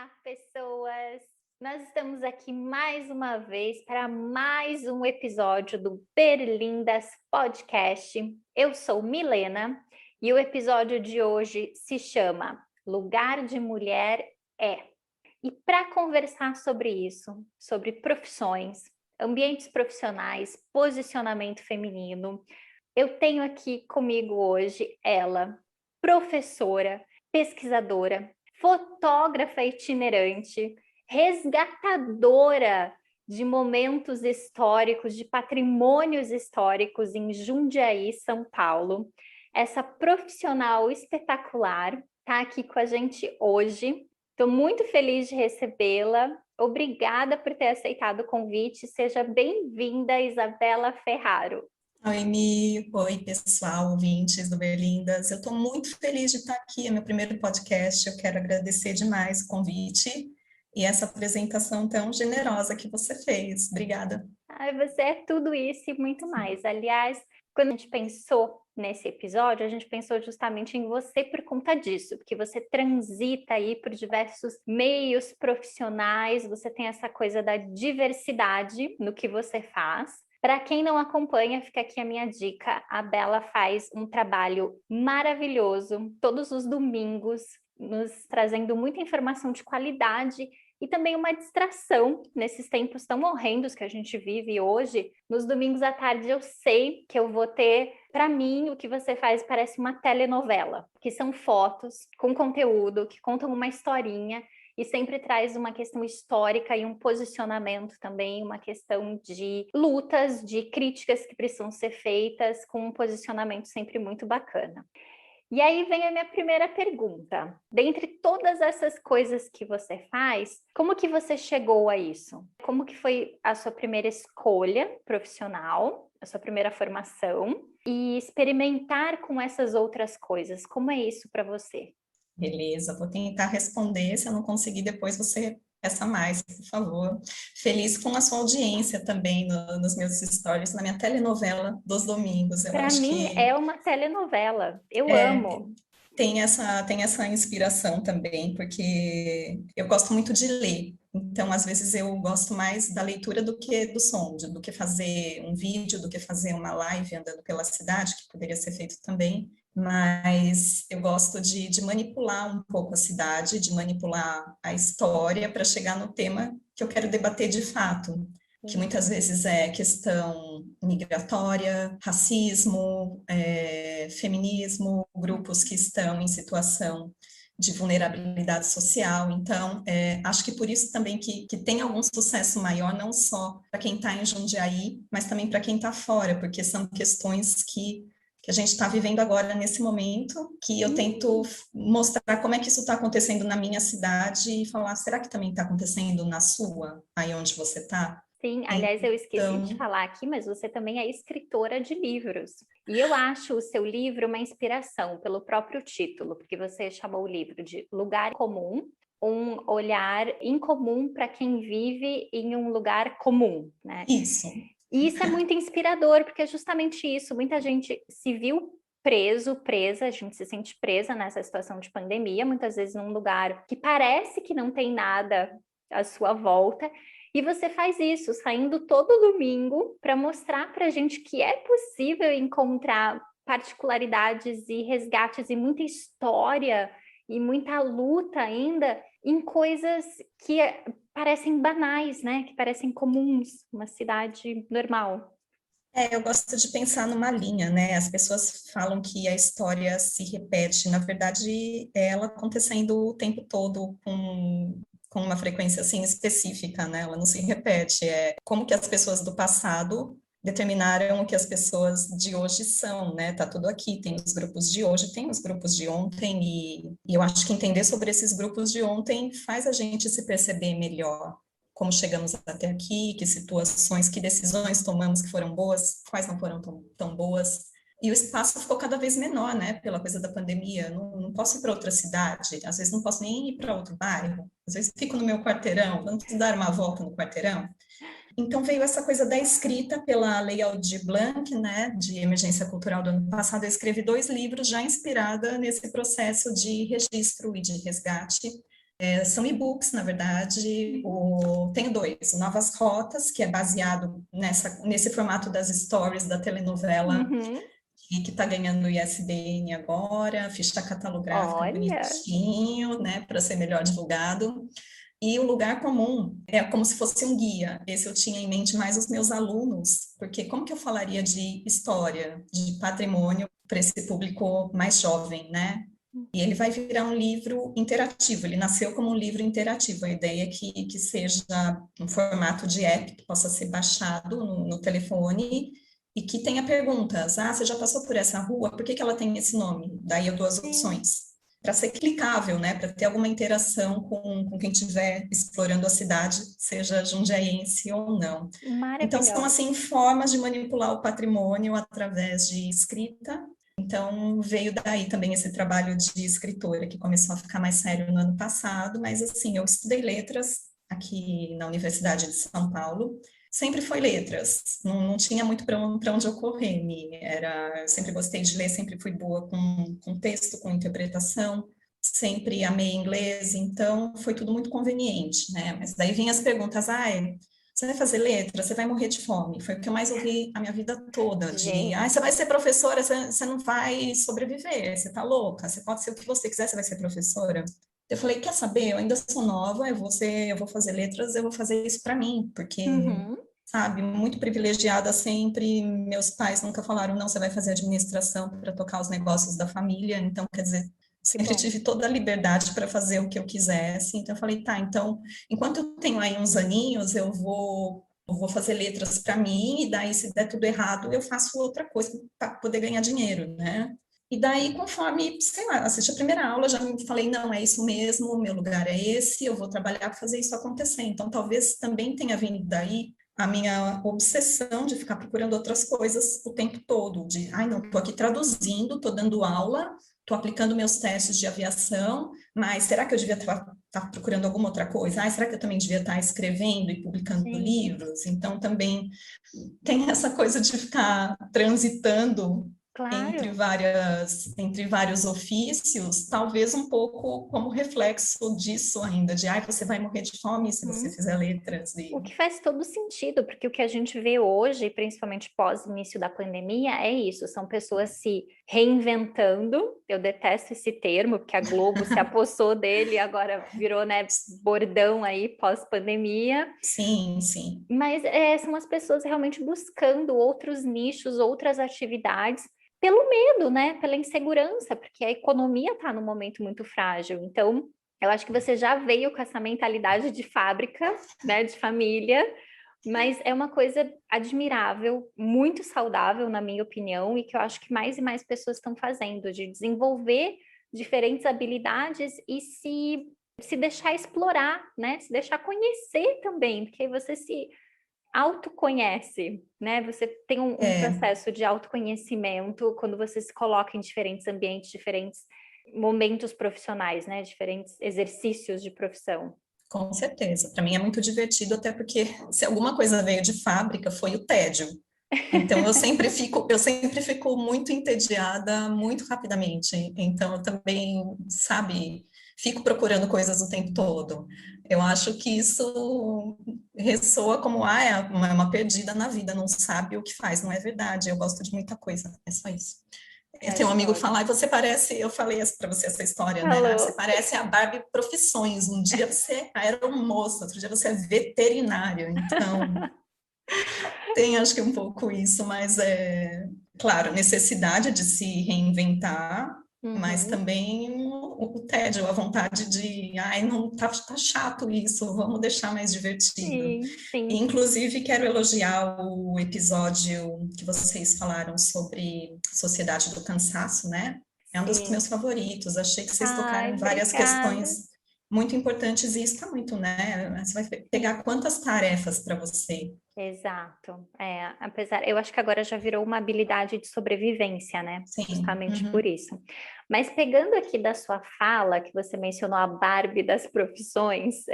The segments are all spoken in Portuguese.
Olá, pessoas! Nós estamos aqui mais uma vez para mais um episódio do Berlindas Podcast. Eu sou Milena e o episódio de hoje se chama Lugar de Mulher é. E para conversar sobre isso, sobre profissões, ambientes profissionais, posicionamento feminino, eu tenho aqui comigo hoje ela, professora, pesquisadora, fotógrafa itinerante, resgatadora de momentos históricos, de patrimônios históricos em Jundiaí, São Paulo. Essa profissional espetacular está aqui com a gente hoje. Estou muito feliz de recebê-la. Obrigada por ter aceitado o convite. Seja bem-vinda, Isabela Ferraro. Oi, Mi. Oi, pessoal, ouvintes do Berlindas. Eu estou muito feliz de estar aqui, é meu primeiro podcast. Eu quero agradecer demais o convite e essa apresentação tão generosa que você fez. Obrigada. Ai, você é tudo isso e muito mais. Aliás, quando a gente pensou nesse episódio, a gente pensou justamente em você por conta disso, porque você transita aí por diversos meios profissionais, você tem essa coisa da diversidade no que você faz. Para quem não acompanha, fica aqui a minha dica. A Bela faz um trabalho maravilhoso todos os domingos, nos trazendo muita informação de qualidade e também uma distração nesses tempos tão horrendos que a gente vive hoje. Nos domingos à tarde eu sei que eu vou ter, para mim, o que você faz parece uma telenovela, que são fotos com conteúdo, que contam uma historinha e sempre traz uma questão histórica e um posicionamento também, uma questão de lutas, de críticas que precisam ser feitas com um posicionamento sempre muito bacana. E aí vem a minha primeira pergunta. Dentre todas essas coisas que você faz, como que você chegou a isso? Como que foi a sua primeira escolha profissional, a sua primeira formação e experimentar com essas outras coisas? Como é isso para você? Beleza, vou tentar responder. Se eu não conseguir, depois você peça mais, por favor. Feliz com a sua audiência também nos meus stories, na minha telenovela dos domingos. Eu Para acho mim que é uma telenovela. Eu é, amo. tem essa inspiração também, porque eu gosto muito de ler. Então, às vezes, eu gosto mais da leitura do que do som, do que fazer um vídeo, do que fazer uma live andando pela cidade, que poderia ser feito também. Mas eu gosto de manipular um pouco a cidade, de manipular a história para chegar no tema que eu quero debater de fato, que muitas vezes é questão migratória, racismo, feminismo, grupos que estão em situação de vulnerabilidade social. Então, acho que por isso também que tem algum sucesso maior, não só para quem está em Jundiaí, mas também para quem está fora, porque são questões que a gente está vivendo agora nesse momento, que eu tento mostrar como é que isso está acontecendo na minha cidade e falar, será que também está acontecendo na sua, aí onde você está? Sim, aliás, eu esqueci de Então, falar aqui, mas você também é escritora de livros. E eu acho o seu livro uma inspiração pelo próprio título, porque você chamou o livro de Lugar Comum, um olhar incomum para quem vive em um lugar comum, né? isso. E isso é muito inspirador, porque é justamente isso. Muita gente se viu presa, a gente se sente presa nessa situação de pandemia, muitas vezes num lugar que parece que não tem nada à sua volta, e você faz isso, saindo todo domingo para mostrar para a gente que é possível encontrar particularidades e resgates e muita história e muita luta ainda em coisas que parecem banais, né? Que parecem comuns, uma cidade normal. Eu gosto de pensar numa linha, né? As pessoas falam que a história se repete, na verdade, é ela acontecendo o tempo todo com uma frequência assim específica, né? Ela não se repete. É como que as pessoas do passado determinaram o que as pessoas de hoje são, né? Tá tudo aqui, tem os grupos de hoje, tem os grupos de ontem, e eu acho que entender sobre esses grupos de ontem faz a gente se perceber melhor como chegamos até aqui, que situações, que decisões tomamos que foram boas, quais não foram tão boas. E o espaço ficou cada vez menor, né, pela coisa da pandemia. Não posso ir para outra cidade, às vezes não posso nem ir para outro bairro, às vezes fico no meu quarteirão, vamos dar uma volta no quarteirão. Então veio essa coisa da escrita pela Lei Aldir Blanc, né, de emergência cultural do ano passado. Eu escrevi 2 livros já inspirada nesse processo de registro e de resgate São e-books, na verdade. Tenho dois. O Novas Rotas, que é baseado nesse formato das stories da telenovela, Uhum. que está ganhando o ISBN agora, ficha catalográfica Olha, bonitinho, né, para ser melhor divulgado. E o Lugar Comum é como se fosse um guia. Esse eu tinha em mente mais os meus alunos, porque como que eu falaria de história, de patrimônio para esse público mais jovem, né? E ele vai virar um livro interativo, ele nasceu como um livro interativo. A ideia é que seja um formato de app que possa ser baixado no telefone e que tenha perguntas. Ah, você já passou por essa rua? Por que que ela tem esse nome? Daí eu dou as sim, opções. Para ser clicável, né? Para ter alguma interação com quem estiver explorando a cidade, seja jundiaense ou não. Então, são, maravilhoso. assim, formas de manipular o patrimônio através de escrita. Então, veio daí também esse trabalho de escritora, que começou a ficar mais sério no ano passado, mas, assim, eu estudei letras aqui na Universidade de São Paulo, sempre foi letras, não tinha muito para onde eu correr, eu sempre gostei de ler, sempre fui boa com texto, com interpretação, sempre amei inglês, então foi tudo muito conveniente, né? Mas daí vinham as perguntas, você vai fazer letra, você vai morrer de fome. Foi o que eu mais ouvi a minha vida toda, Gente, você vai ser professora, você não vai sobreviver, você tá louca, você pode ser o que você quiser, você vai ser professora. Eu falei, quer saber, eu ainda sou nova, eu vou fazer letras, eu vou fazer isso para mim, porque, uhum, sabe, muito privilegiada sempre, meus pais nunca falaram, não, você vai fazer administração para tocar os negócios da família, então, quer dizer, que sempre bom. tive toda a liberdade para fazer o que eu quisesse, então eu falei, tá, então enquanto eu tenho aí uns aninhos, eu vou fazer letras para mim, e daí, se der tudo errado, eu faço outra coisa para poder ganhar dinheiro, né? E daí, conforme, sei lá, assisti a primeira aula, já me falei, não, é isso mesmo, o meu lugar é esse, eu vou trabalhar para fazer isso acontecer. Então, talvez também tenha vindo daí a minha obsessão de ficar procurando outras coisas o tempo todo, de, ai, não, tô aqui traduzindo, tô dando aula, estou aplicando meus testes de aviação, mas será que eu devia estar procurando alguma outra coisa? Será que eu também devia estar escrevendo e publicando Sim, livros? Então, também tem essa coisa de ficar transitando claro. entre vários ofícios, talvez um pouco como reflexo disso ainda, de, você vai morrer de fome se você Uhum. fizer letras. O que faz todo sentido, porque o que a gente vê hoje, principalmente pós início da pandemia, é isso: são pessoas se reinventando. Eu detesto esse termo, porque a Globo se apossou dele e agora virou, né, bordão aí pós-pandemia. Sim, sim. Mas são as pessoas realmente buscando outros nichos, outras atividades, pelo medo, né? Pela insegurança, porque a economia está num momento muito frágil. Então, eu acho que você já veio com essa mentalidade de fábrica, né? De família, mas é uma coisa admirável, muito saudável, na minha opinião, e que eu acho que mais e mais pessoas estão fazendo, de desenvolver diferentes habilidades e se deixar explorar, né? Se deixar conhecer também, porque aí você se autoconhece, né? Você tem um É, processo de autoconhecimento quando você se coloca em diferentes ambientes, diferentes momentos profissionais, né? Diferentes exercícios de profissão. com certeza. Para mim é muito divertido, até porque se alguma coisa veio de fábrica, foi o tédio. Então eu sempre fico muito entediada muito rapidamente. Então eu também, sabe, fico procurando coisas o tempo todo. Eu acho que isso ressoa como é uma perdida na vida, não sabe o que faz. Não é verdade. Eu gosto de muita coisa. É só isso. Eu É tenho um amigo que joia. fala, você parece, eu falei para você essa história, né? Você Falou. parece a Barbie Profissões. Um dia você é aeromoça, outro dia você é veterinário. Então, tem, acho que um pouco isso, mas claro, necessidade de se reinventar, mas Uhum. também o tédio, a vontade de, ai, não, tá chato isso, vamos deixar mais divertido. Sim, E, sim, inclusive, quero elogiar o episódio que vocês falaram sobre Sociedade do Cansaço, né? É um dos meus sim. favoritos. Achei que vocês tocaram Ai, em várias obrigada. questões muito importantes e está muito, né? Você vai pegar Sim. quantas tarefas para você. Exato. Apesar, eu acho que agora já virou uma habilidade de sobrevivência, né? Sim, Justamente por uhum. isso. Mas pegando aqui da sua fala, que você mencionou a Barbie das profissões,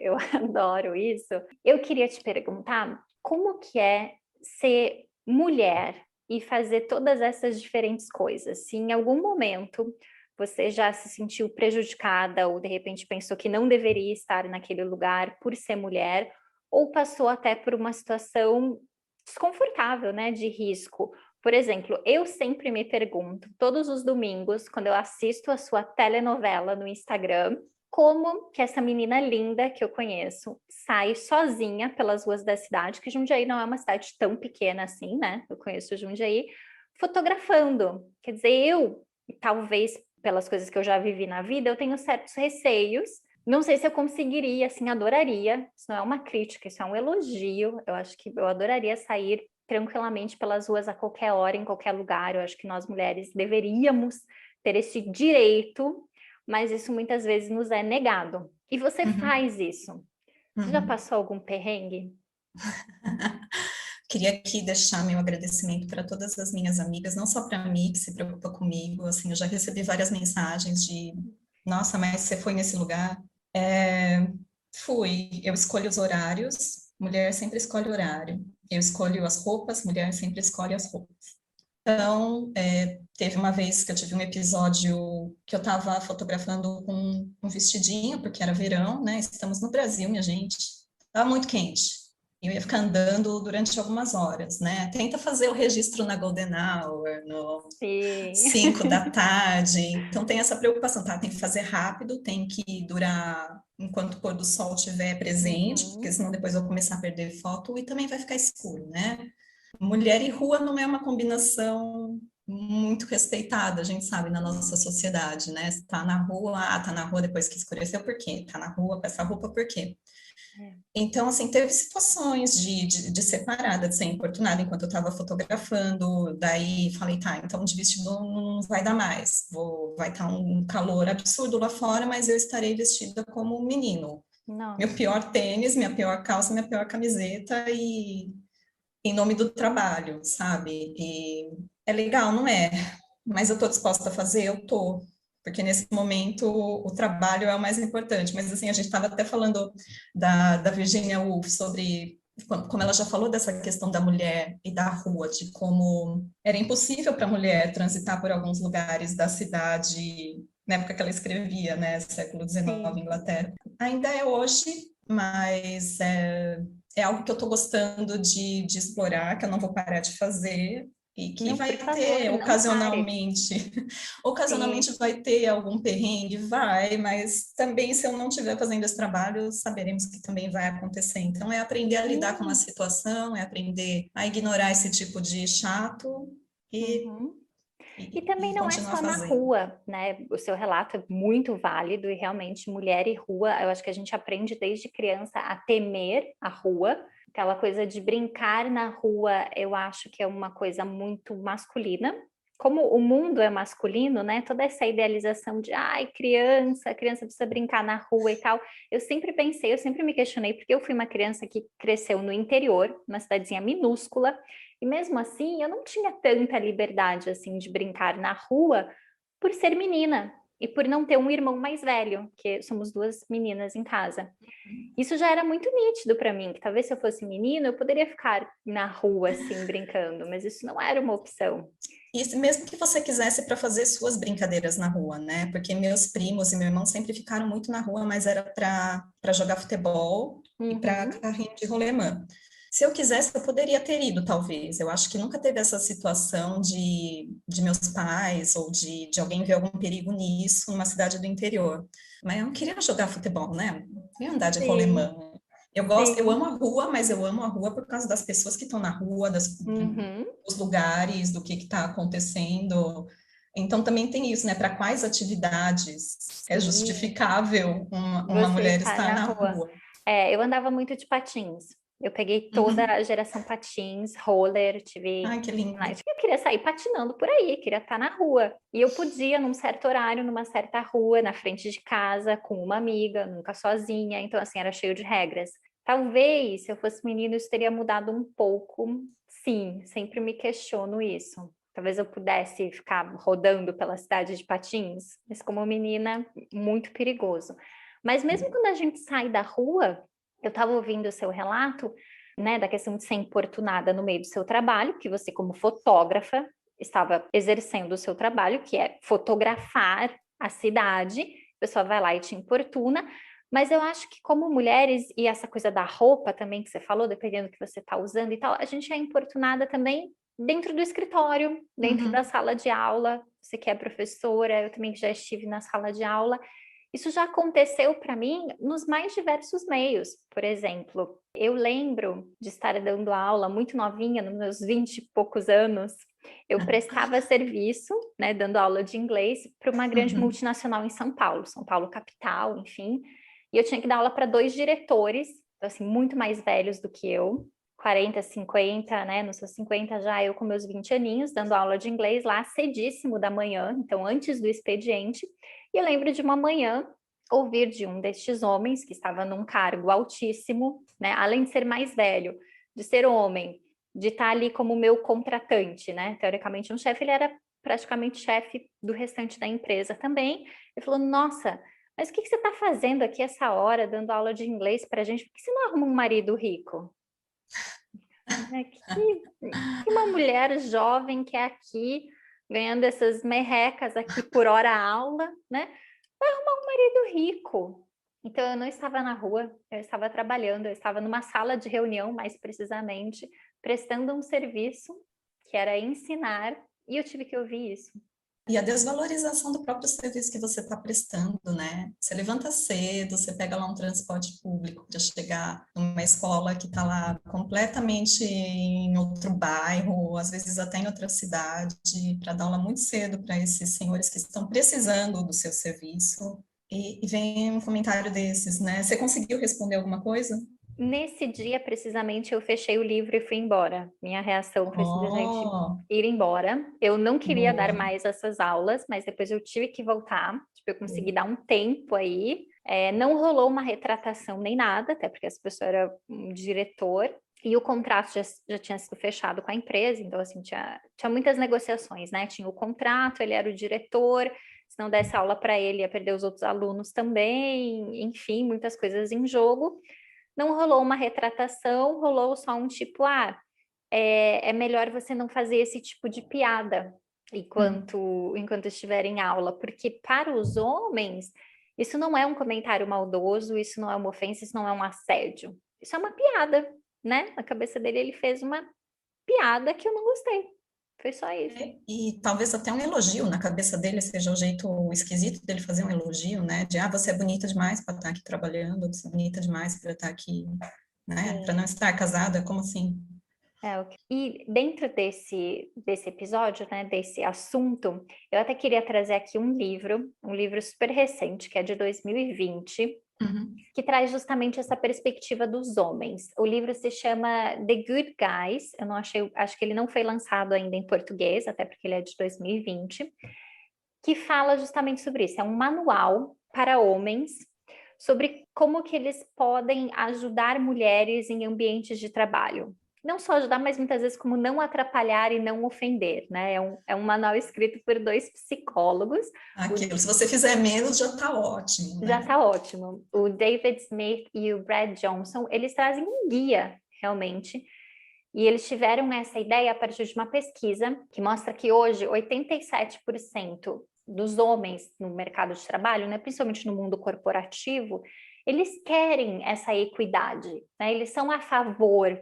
eu adoro isso. Eu queria te perguntar como que é ser mulher e fazer todas essas diferentes coisas. Se em algum momento Você já se sentiu prejudicada ou de repente pensou que não deveria estar naquele lugar por ser mulher, ou passou até por uma situação desconfortável, né, de risco? Por exemplo, eu sempre me pergunto, todos os domingos, quando eu assisto a sua telenovela no Instagram, como que essa menina linda que eu conheço sai sozinha pelas ruas da cidade, que Jundiaí não é uma cidade tão pequena assim, né? Eu conheço Jundiaí, fotografando. Quer dizer, eu, talvez pelas coisas que eu já vivi na vida, eu tenho certos receios. Não sei se eu conseguiria, assim, adoraria. Isso não é uma crítica, isso é um elogio. Eu acho que eu adoraria sair tranquilamente pelas ruas a qualquer hora, em qualquer lugar. Eu acho que nós mulheres deveríamos ter esse direito, mas isso muitas vezes nos é negado. E você faz isso. Você já passou algum perrengue? Queria aqui deixar meu agradecimento para todas as minhas amigas, não só para mim, que se preocupa comigo, assim, eu já recebi várias mensagens de, nossa, mas você foi nesse lugar? Fui, eu escolho os horários, mulher sempre escolhe horário, eu escolho as roupas, mulher sempre escolhe as roupas. Então, teve uma vez que eu tive um episódio que eu estava fotografando com um vestidinho, porque era verão, né? Estamos no Brasil, minha gente. Estava muito quente. Eu ia ficar andando durante algumas horas, né? Tenta fazer o registro na Golden Hour, no Sim. 5 da tarde. Então, tem essa preocupação, tá? Tem que fazer rápido, tem que durar enquanto o pôr do sol estiver presente, porque senão depois eu vou começar a perder foto e também vai ficar escuro, né? Mulher e rua não é uma combinação muito respeitada, a gente sabe, na nossa sociedade, né? Se tá na rua, tá na rua depois que escureceu, por quê? Tá na rua com essa roupa, por quê? Então, assim, teve situações de ser parada, de ser importunada enquanto eu estava fotografando, daí falei, tá, então de vestido não vai dar mais, vai estar um calor absurdo lá fora, mas eu estarei vestida como um menino. Nossa. Meu pior tênis, minha pior calça, minha pior camiseta e em nome do trabalho, sabe? E é legal, não é? Mas eu estou disposta a fazer, eu tô, porque nesse momento o trabalho é o mais importante. Mas assim, a gente estava até falando da Virginia Woolf sobre como ela já falou dessa questão da mulher e da rua, de como era impossível para a mulher transitar por alguns lugares da cidade na época que ela escrevia, né, século XIX, Inglaterra. Ainda é hoje, mas é algo que eu estou gostando de explorar, que eu não vou parar de fazer, e que Não, vai por favor, ter não pare. ocasionalmente Sim. vai ter algum perrengue, vai, mas também se eu não estiver fazendo esse trabalho, saberemos que também vai acontecer. Então é aprender a lidar com uma Sim. situação, é aprender a ignorar esse tipo de chato e, Uhum. E e também não é continuar só na fazendo. rua, né? O seu relato é muito válido e realmente mulher e rua, eu acho que a gente aprende desde criança a temer a rua. Aquela coisa de brincar na rua, eu acho que é uma coisa muito masculina. Como o mundo é masculino, né? Toda essa idealização de, ai, criança precisa brincar na rua e tal. Eu sempre pensei, eu sempre me questionei, porque eu fui uma criança que cresceu no interior, uma cidadezinha minúscula, e mesmo assim, eu não tinha tanta liberdade assim de brincar na rua por ser menina e por não ter um irmão mais velho, que somos duas meninas em casa. Isso já era muito nítido para mim, que talvez se eu fosse menino, eu poderia ficar na rua assim brincando, mas isso não era uma opção. E mesmo que você quisesse para fazer suas brincadeiras na rua, né? Porque meus primos e meu irmão sempre ficaram muito na rua, mas era para jogar futebol e para Uhum. carrinho de rolemã. Se eu quisesse, eu poderia ter ido, talvez. Eu acho que nunca teve essa situação de meus pais ou de alguém ver algum perigo nisso numa cidade do interior. Mas eu não queria jogar futebol, né? Eu queria andar de Sim, rolemã. Eu amo sim. a rua, mas eu amo a rua por causa das pessoas que estão na rua, Uhum. dos lugares, do que está acontecendo. Então também tem isso, né? Para quais atividades é Sim. justificável uma Você mulher está estar na na rua. rua? É, eu andava muito de patins. Eu peguei toda Uhum. a geração patins, roller, tive. Ai, que lindo. Eu queria sair patinando por aí, queria estar na rua. E eu podia, num certo horário, numa certa rua, na frente de casa, com uma amiga, nunca sozinha. Então, assim, era cheio de regras. Talvez, se eu fosse menino, isso teria mudado um pouco. Sim, sempre me questiono isso. Talvez eu pudesse ficar rodando pela cidade de patins, mas como menina, muito perigoso. Mas mesmo quando a gente sai da rua, eu estava ouvindo o seu relato, né, da questão de ser importunada no meio do seu trabalho, que você, como fotógrafa, estava exercendo o seu trabalho, que é fotografar a cidade, a pessoa vai lá e te importuna, mas eu acho que como mulheres, e essa coisa da roupa também que você falou, dependendo do que você está usando e tal, a gente é importunada também dentro do escritório, dentro da sala de aula. Você que é professora, eu também já estive na sala de aula. Isso já aconteceu para mim nos mais diversos meios. Por exemplo, eu lembro de estar dando aula muito novinha, nos meus 20 e poucos anos. Eu prestava serviço, né, dando aula de inglês para uma grande multinacional em São Paulo capital, enfim. E eu tinha que dar aula para 2 diretores, então, assim, muito mais velhos do que eu, 40, 50, né? Nos seus 50 já, eu com meus 20 aninhos, dando aula de inglês lá cedíssimo da manhã, então antes do expediente. E eu lembro de uma manhã ouvir de um destes homens, que estava num cargo altíssimo, né? Além de ser mais velho, de ser homem, de estar ali como meu contratante, né? Teoricamente um chefe, ele era praticamente chefe do restante da empresa também. Ele falou, nossa, mas o que você está fazendo aqui essa hora, dando aula de inglês para a gente? Por que você não arruma um marido rico? Que uma mulher jovem que é aqui, ganhando essas merrecas aqui por hora aula, né? Vai arrumar um marido rico. Então, eu não estava na rua, eu estava trabalhando, eu estava numa sala de reunião, mais precisamente, prestando um serviço que era ensinar, e eu tive que ouvir isso. E a desvalorização do próprio serviço que você está prestando, né? Você levanta cedo, você pega lá um transporte público para chegar numa escola que está lá completamente em outro bairro, às vezes até em outra cidade, para dar aula muito cedo para esses senhores que estão precisando do seu serviço. E vem um comentário desses, né? Você conseguiu responder alguma coisa? Nesse dia, precisamente, eu fechei o livro e fui embora. Minha reação foi simplesmente Oh, ir embora. Eu não queria dar boa. mais essas aulas, mas depois eu tive que voltar. Tipo, eu consegui dar um tempo aí. Não rolou uma retratação nem nada, até porque essa pessoa era um diretor. E o contrato já tinha sido fechado com a empresa, então, assim, tinha muitas negociações, né? Tinha o contrato, ele era o diretor, se não desse aula para ele, ia perder os outros alunos também, enfim, muitas coisas em jogo. Não rolou uma retratação, rolou só um tipo, é melhor você não fazer esse tipo de piada enquanto estiver em aula, porque para os homens, isso não é um comentário maldoso, isso não é uma ofensa, isso não é um assédio. Isso é uma piada, né? Na cabeça dele, ele fez uma piada que eu não gostei. Foi só isso. E talvez até um elogio na cabeça dele seja o jeito esquisito dele fazer um elogio, né? De, você é bonita demais para estar aqui trabalhando, você é bonita demais para estar aqui, né? Para não Sim. estar casada, como assim? E dentro desse episódio, né, desse assunto, eu até queria trazer aqui um livro super recente, que é de 2020, Uhum. que traz justamente essa perspectiva dos homens. O livro se chama The Good Guys, eu não achei, acho que ele não foi lançado ainda em português, até porque ele é de 2020, que fala justamente sobre isso. É um manual para homens sobre como que eles podem ajudar mulheres em ambientes de trabalho. Não só ajudar, mas muitas vezes como não atrapalhar e não ofender, né? É um manual escrito por 2 psicólogos. Aquilo, se você fizer menos, já está ótimo, Já né? está ótimo. O David Smith e o Brad Johnson, eles trazem um guia, realmente, e eles tiveram essa ideia a partir de uma pesquisa que mostra que hoje 87% dos homens no mercado de trabalho, né, principalmente no mundo corporativo, eles querem essa equidade, né? Eles são a favor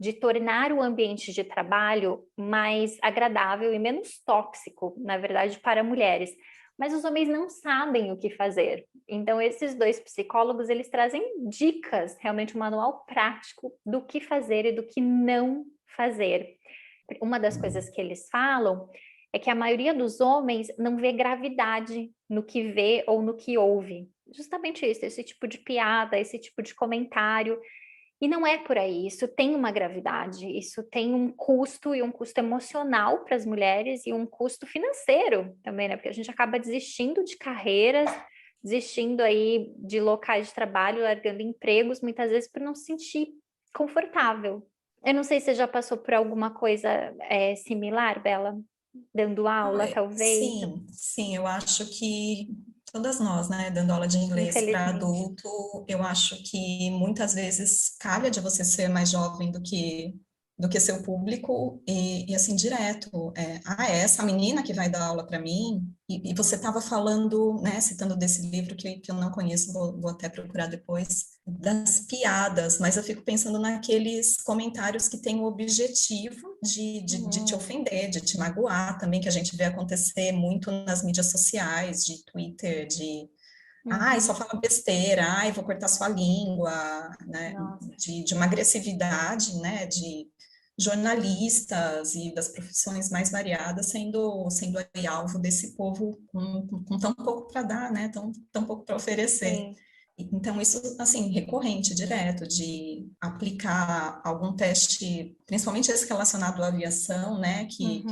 de tornar o ambiente de trabalho mais agradável e menos tóxico, na verdade, para mulheres. Mas os homens não sabem o que fazer. Então, esses 2 psicólogos, eles trazem dicas, realmente um manual prático do que fazer e do que não fazer. Uma das coisas que eles falam é que a maioria dos homens não vê gravidade no que vê ou no que ouve. Justamente isso, esse tipo de piada, esse tipo de comentário. E não é por aí, isso tem uma gravidade, isso tem um custo e um custo emocional para as mulheres e um custo financeiro também, né? Porque a gente acaba desistindo de carreiras, desistindo aí de locais de trabalho, largando empregos, muitas vezes por não se sentir confortável. Eu não sei se você já passou por alguma coisa similar, Bela, dando aula, talvez, Sim, sim, eu acho que todas nós, né, dando aula de inglês para infelizmente. adulto, eu acho que muitas vezes calha de você ser mais jovem do que seu público, e assim, direto, é essa menina que vai dar aula para mim, e você estava falando, né, citando desse livro que eu não conheço, vou até procurar depois, das piadas, mas eu fico pensando naqueles comentários que têm o objetivo de te ofender, de te magoar também, que a gente vê acontecer muito nas mídias sociais, de Twitter, ai, só fala besteira, ai, vou cortar sua língua, né, de uma agressividade, né, de jornalistas e das profissões mais variadas sendo aí alvo desse povo com tão pouco para dar, né, tão pouco para oferecer. Sim. Então, isso, assim, recorrente, direto, de aplicar algum teste, principalmente esse relacionado à aviação, né, que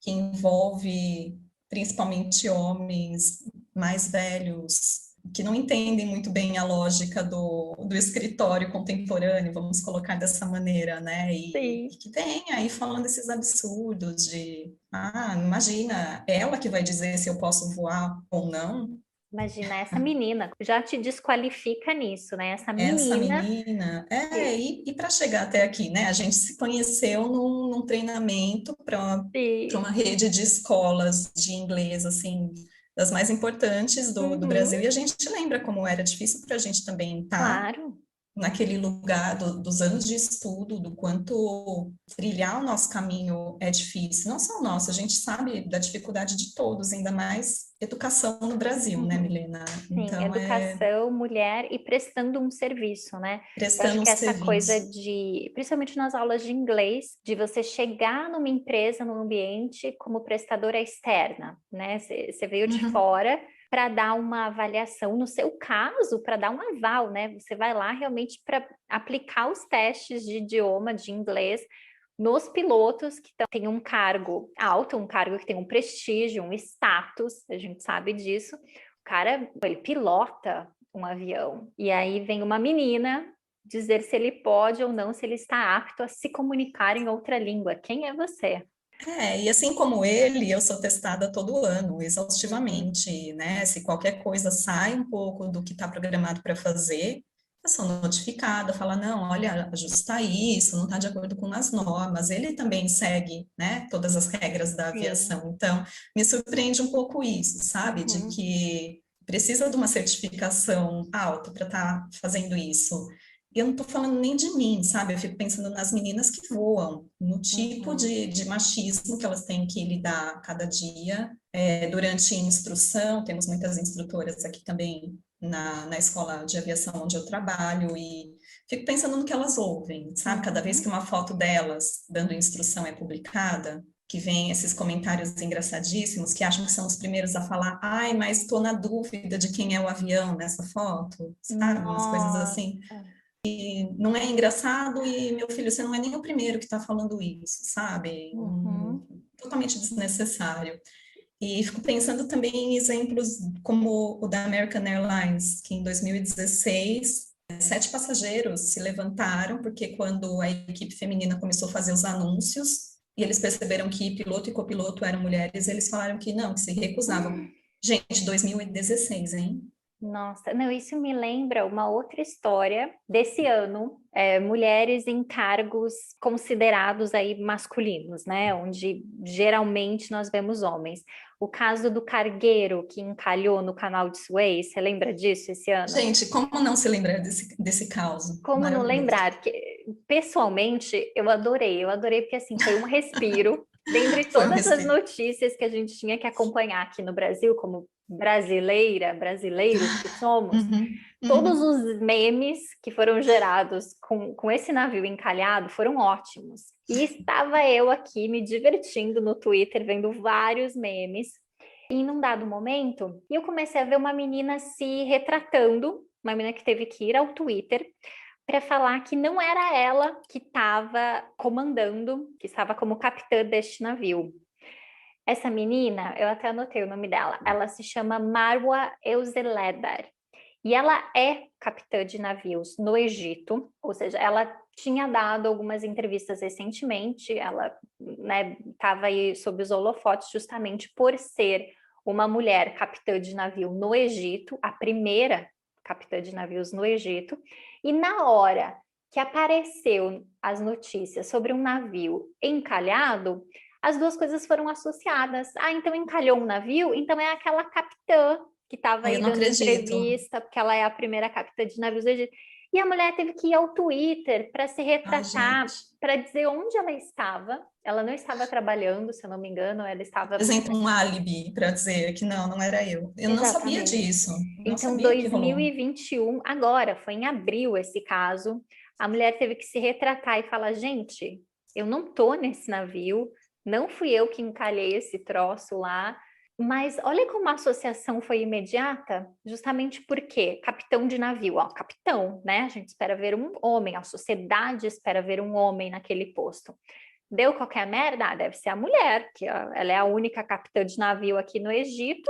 envolve principalmente homens mais velhos, que não entendem muito bem a lógica do escritório contemporâneo, vamos colocar dessa maneira, né? E Sim. que vem aí falando esses absurdos imagina, ela que vai dizer se eu posso voar ou não. Imagina, essa menina já te desqualifica nisso, né? Essa Essa menina. menina, e para chegar até aqui, né? A gente se conheceu num treinamento para Sim. uma rede de escolas de inglês, assim, das mais importantes do Brasil, e a gente lembra como era difícil para a gente também estar Claro. naquele lugar dos anos de estudo, do quanto trilhar o nosso caminho é difícil. Não só o nosso, a gente sabe da dificuldade de todos, ainda mais educação no Brasil, né, Milena? Sim, Então, educação, mulher e prestando um serviço, né? Eu acho prestando um que essa coisa serviço. de, principalmente nas aulas de inglês, de você chegar numa empresa, num ambiente como prestadora externa, né? Você veio de Uhum. fora para dar uma avaliação, no seu caso, para dar um aval, né? Você vai lá realmente para aplicar os testes de idioma, de inglês, nos pilotos que têm um cargo alto, um cargo que tem um prestígio, um status, a gente sabe disso. O cara, ele pilota um avião. E aí vem uma menina dizer se ele pode ou não, se ele está apto a se comunicar em outra língua. Quem é você? E assim como ele, eu sou testada todo ano, Uhum. exaustivamente, né? Se qualquer coisa sai um pouco do que está programado para fazer, eu sou notificada, fala, não, olha, ajusta isso, não está de acordo com as normas. Ele também segue, né, todas as regras da Sim. aviação. Então, me surpreende um pouco isso, sabe? De Uhum. que precisa de uma certificação alta para estar fazendo isso. E eu não estou falando nem de mim, sabe? Eu fico pensando nas meninas que voam, no tipo Uhum. de machismo que elas têm que lidar cada dia. Durante instrução, temos muitas instrutoras aqui também na escola de aviação onde eu trabalho, e fico pensando no que elas ouvem, sabe? Cada vez que Uhum. uma foto delas dando instrução é publicada, que vem esses comentários engraçadíssimos, que acham que são os primeiros a falar, ai, mas estou na dúvida de quem é o avião nessa foto, sabe? Umas coisas assim. Nossa. Não é engraçado, e meu filho, você não é nem o primeiro que está falando isso, sabe? Uhum. Totalmente desnecessário. E fico pensando também em exemplos como o da American Airlines, que em 2016, 7 passageiros se levantaram, porque quando a equipe feminina começou a fazer os anúncios, e eles perceberam que piloto e copiloto eram mulheres, eles falaram que não, que se recusavam. Gente, 2016, hein? Nossa, não, isso me lembra uma outra história desse ano, mulheres em cargos considerados aí masculinos, né? Onde geralmente nós vemos homens. O caso do cargueiro que encalhou no canal de Suez, você lembra disso esse ano? Gente, como não se lembrar desse caos Como não maravilhoso? lembrar? Porque, pessoalmente, eu adorei porque assim foi um respiro. Dentre Foi um todas as respeito. notícias que a gente tinha que acompanhar aqui no Brasil, como brasileira, brasileiros que somos, Uhum, todos uhum. os memes que foram gerados com esse navio encalhado foram ótimos. E estava eu aqui me divertindo no Twitter, vendo vários memes. E num dado momento, eu comecei a ver uma menina se retratando, uma menina que teve que ir ao Twitter para falar que não era ela que estava comandando, que estava como capitã deste navio. Essa menina, eu até anotei o nome dela, ela se chama Marwa Euzeledar. E ela é capitã de navios no Egito, ou seja, ela tinha dado algumas entrevistas recentemente, ela estava aí sob os holofotes justamente por ser uma mulher capitã de navio no Egito, a primeira capitã de navios no Egito, e na hora que apareceu as notícias sobre um navio encalhado, as duas coisas foram associadas. Ah, então encalhou um navio? Então é aquela capitã que estava Ai, eu aí não dando acredito. entrevista, porque ela é a primeira capitã de navios do Egito. E a mulher teve que ir ao Twitter para se Ai, retratar, gente. para dizer onde ela estava. Ela não estava trabalhando, se eu não me engano, ela estava... Apresenta um álibi para dizer que não era eu. Eu não sabia Exatamente. disso. Não Então, sabia que rolou. 2021, agora, foi em abril esse caso, a mulher teve que se retratar e falar, gente, eu não tô nesse navio, não fui eu que encalhei esse troço lá, mas olha como a associação foi imediata, justamente porque capitão de navio, ó, capitão, né? A gente espera ver um homem, a sociedade espera ver um homem naquele posto. Deu qualquer merda? Ah, deve ser a mulher, que ó, ela é a única capitã de navio aqui no Egito,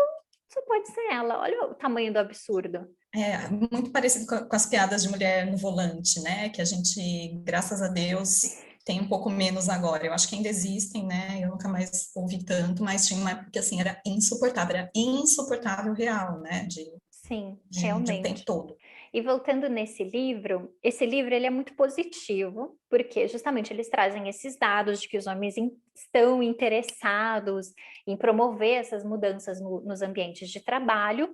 só pode ser ela. Olha o tamanho do absurdo. É muito parecido com as piadas de mulher no volante, né? Que a gente, graças a Deus, tem um pouco menos agora. Eu acho que ainda existem, né? Eu nunca mais ouvi tanto, mas tinha uma época que assim era insuportável real, né? Sim, De o tempo realmente. todo. E voltando nesse livro, esse livro ele é muito positivo, porque justamente eles trazem esses dados de que os homens estão interessados em promover essas mudanças nos ambientes de trabalho,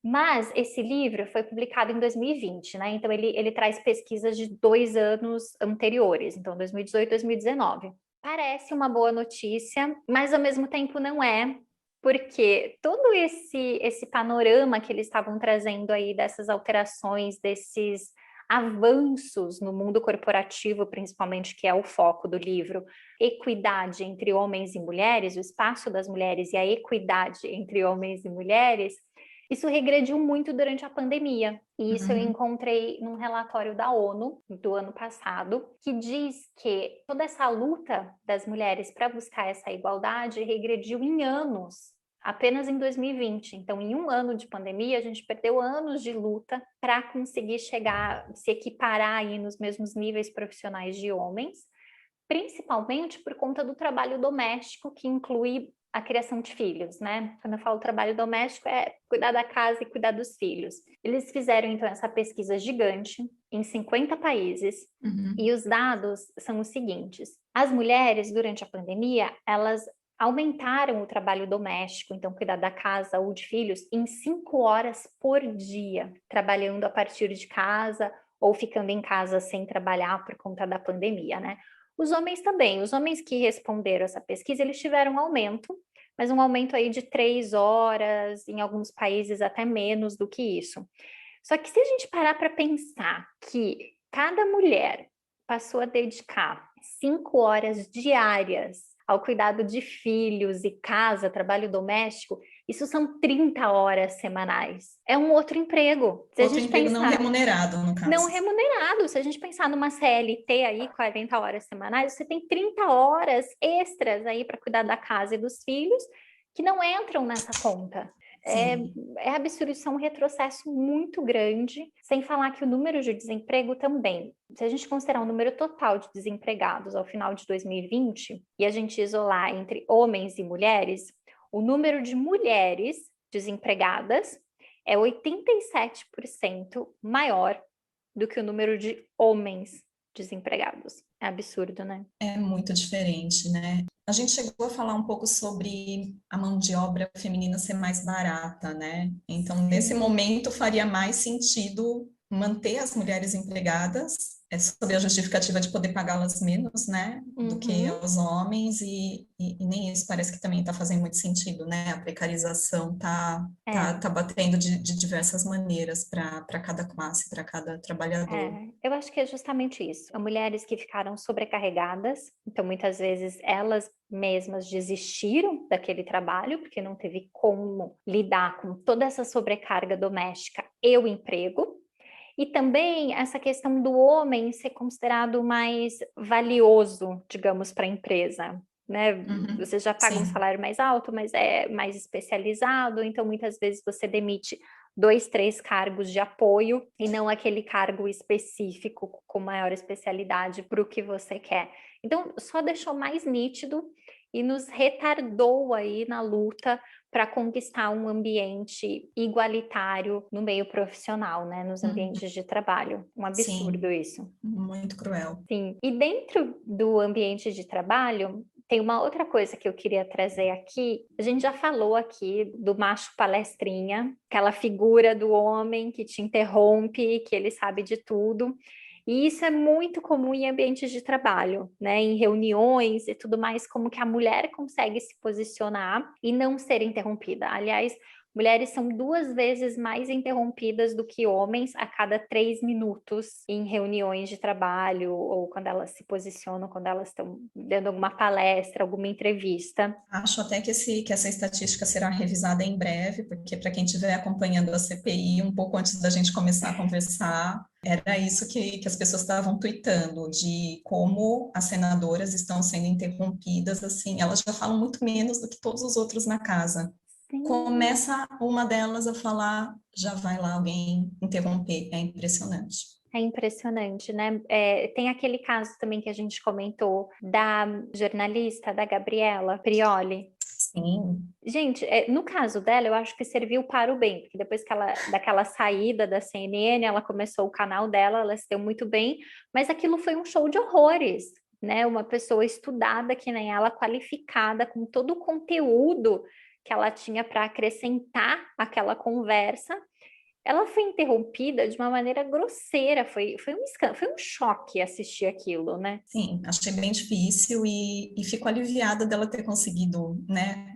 mas esse livro foi publicado em 2020, né? Então ele traz pesquisas de 2 anos anteriores, então 2018, 2019. Parece uma boa notícia, mas ao mesmo tempo não é, porque todo esse panorama que eles estavam trazendo aí dessas alterações, desses avanços no mundo corporativo, principalmente, que é o foco do livro, equidade entre homens e mulheres, o espaço das mulheres e a equidade entre homens e mulheres, isso regrediu muito durante a pandemia. E isso eu Uhum. encontrei num relatório da ONU do ano passado, que diz que toda essa luta das mulheres para buscar essa igualdade regrediu em anos, apenas em 2020. Então, em um ano de pandemia, a gente perdeu anos de luta para conseguir chegar, se equiparar aí nos mesmos níveis profissionais de homens, principalmente por conta do trabalho doméstico, que inclui a criação de filhos, né? Quando eu falo trabalho doméstico, é cuidar da casa e cuidar dos filhos. Eles fizeram, então, essa pesquisa gigante em 50 países, Uhum. e os dados são os seguintes. As mulheres, durante a pandemia, elas aumentaram o trabalho doméstico, então cuidar da casa ou de filhos, em 5 horas por dia, trabalhando a partir de casa ou ficando em casa sem trabalhar por conta da pandemia, né? Os homens também, os homens que responderam essa pesquisa, eles tiveram um aumento, mas um aumento aí de 3 horas, em alguns países até menos do que isso. Só que se a gente parar para pensar que cada mulher passou a dedicar 5 horas diárias ao cuidado de filhos e casa, trabalho doméstico, isso são 30 horas semanais. É um outro emprego. Se a Outro gente emprego não pensar remunerado, no não caso. remunerado. Se a gente pensar numa CLT aí, 40 horas semanais, você tem 30 horas extras aí para cuidar da casa e dos filhos que não entram nessa conta. É, Sim. é absurdo, isso é um retrocesso muito grande, sem falar que o número de desemprego também. Se a gente considerar o número total de desempregados ao final de 2020 e a gente isolar entre homens e mulheres, o número de mulheres desempregadas é 87% maior do que o número de homens desempregados. É absurdo, né? É muito diferente, né? A gente chegou a falar um pouco sobre a mão de obra feminina ser mais barata, né? Então, nesse Sim. momento, faria mais sentido manter as mulheres empregadas, sob a justificativa de poder pagá-las menos, né? Do que Uhum. os homens, e nem isso parece que também está fazendo muito sentido, né? A precarização É. tá batendo de diversas maneiras para cada classe, para cada trabalhador. Eu acho que é justamente isso. Há mulheres que ficaram sobrecarregadas, então muitas vezes elas mesmas desistiram daquele trabalho, porque não teve como lidar com toda essa sobrecarga doméstica e o emprego. E também essa questão do homem ser considerado mais valioso, digamos, para a empresa. Né? Uhum. Você já paga um Sim. salário mais alto, mas é mais especializado, então muitas vezes você demite 2, 3 cargos de apoio e não aquele cargo específico com maior especialidade para o que você quer. Então, só deixou mais nítido e nos retardou aí na luta para conquistar um ambiente igualitário no meio profissional, né, nos ambientes de trabalho. Um absurdo Sim, isso. muito cruel. Sim. E dentro do ambiente de trabalho, tem uma outra coisa que eu queria trazer aqui. A gente já falou aqui do macho palestrinha, aquela figura do homem que te interrompe, que ele sabe de tudo. E isso é muito comum em ambientes de trabalho, né? Em reuniões e tudo mais, como que a mulher consegue se posicionar e não ser interrompida. Aliás, mulheres são 2 vezes mais interrompidas do que homens a cada 3 minutos em reuniões de trabalho ou quando elas se posicionam, quando elas estão dando alguma palestra, alguma entrevista. Acho até que essa estatística será revisada em breve, porque para quem estiver acompanhando a CPI, um pouco antes da gente começar a conversar, era isso que as pessoas estavam tuitando, de como as senadoras estão sendo interrompidas, assim, elas já falam muito menos do que todos os outros na casa. Sim. Começa uma delas a falar, já vai lá alguém interromper, é impressionante. É impressionante, né? Tem aquele caso também que a gente comentou da jornalista, da Gabriela Prioli. Sim, Gente, no caso dela, eu acho que serviu para o bem, porque depois que daquela saída da CNN, ela começou o canal dela, ela se deu muito bem, mas aquilo foi um show de horrores, né? Uma pessoa estudada que nem ela, qualificada, com todo o conteúdo que ela tinha para acrescentar àquela conversa, ela foi interrompida de uma maneira grosseira, foi um escândalo, foi um choque assistir aquilo, né? sim, achei bem difícil e fico aliviada dela ter conseguido, né,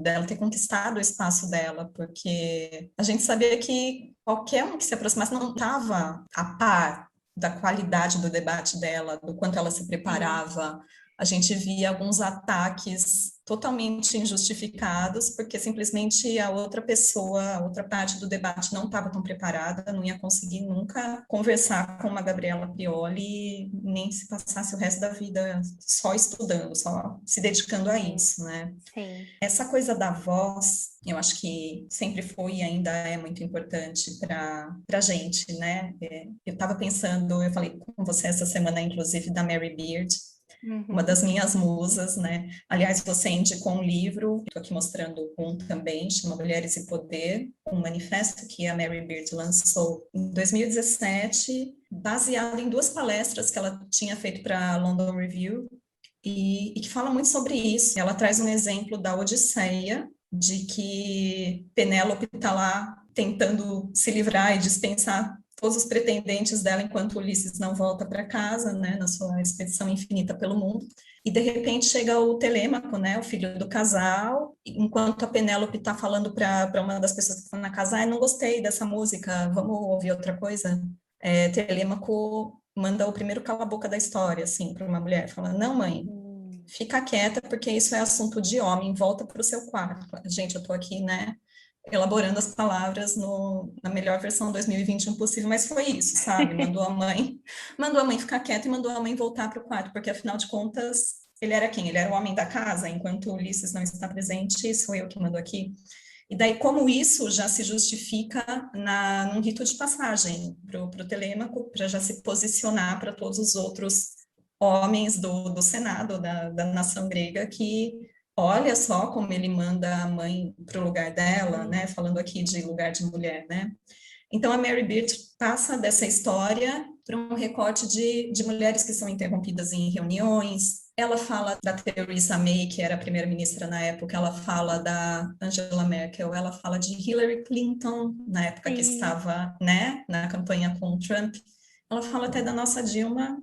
dela ter conquistado o espaço dela, porque a gente sabia que qualquer um que se aproximasse não estava a par da qualidade do debate dela, do quanto ela se Sim. preparava. A gente via alguns ataques totalmente injustificados, porque simplesmente a outra pessoa, a outra parte do debate não estava tão preparada, não ia conseguir nunca conversar com uma Gabriela Prioli, nem se passasse o resto da vida só estudando, só se dedicando a Sim, isso, né? sim. Essa coisa da voz, eu acho que sempre foi e ainda é muito importante para a gente, né? Eu estava pensando, eu falei com você essa semana, inclusive, da Mary Beard, uma Uhum. das minhas musas, né? Aliás, você indicou um livro, estou aqui mostrando um também, chama Mulheres e Poder, um manifesto que a Mary Beard lançou em 2017, baseado em 2 palestras que ela tinha feito para a London Review, e que fala muito sobre isso. Ela traz um exemplo da Odisseia, de que Penélope está lá tentando se livrar e dispensar todos os pretendentes dela enquanto Ulisses não volta para casa, né, na sua expedição infinita pelo mundo. E de repente chega o Telêmaco, né, o filho do casal, enquanto a Penélope está falando para uma das pessoas que estão na casa, não gostei dessa música, vamos ouvir outra coisa. Telêmaco manda o primeiro cala-boca da história, assim, para uma mulher, falando, não, mãe, fica quieta, porque isso é assunto de homem, volta para o seu quarto. Gente, eu estou aqui, né, elaborando as palavras na melhor versão 2021 possível, mas foi isso, sabe? Mandou a mãe ficar quieta e mandou a mãe voltar para o quarto, porque afinal de contas, ele era quem? Ele era o homem da casa, enquanto Ulisses não está presente, sou eu que mando aqui. E daí, como isso já se justifica num rito de passagem para o Telêmaco, para já se posicionar para todos os outros homens do Senado, da nação grega, que olha só como ele manda a mãe para o lugar dela, né? Falando aqui de lugar de mulher, né? Então, a Mary Beard passa dessa história para um recorte de mulheres que são interrompidas em reuniões. Ela fala da Theresa May, que era a primeira-ministra na época, ela fala da Angela Merkel, ela fala de Hillary Clinton, na época que Sim. estava, né, na campanha com o Trump. Ela fala até da nossa Dilma,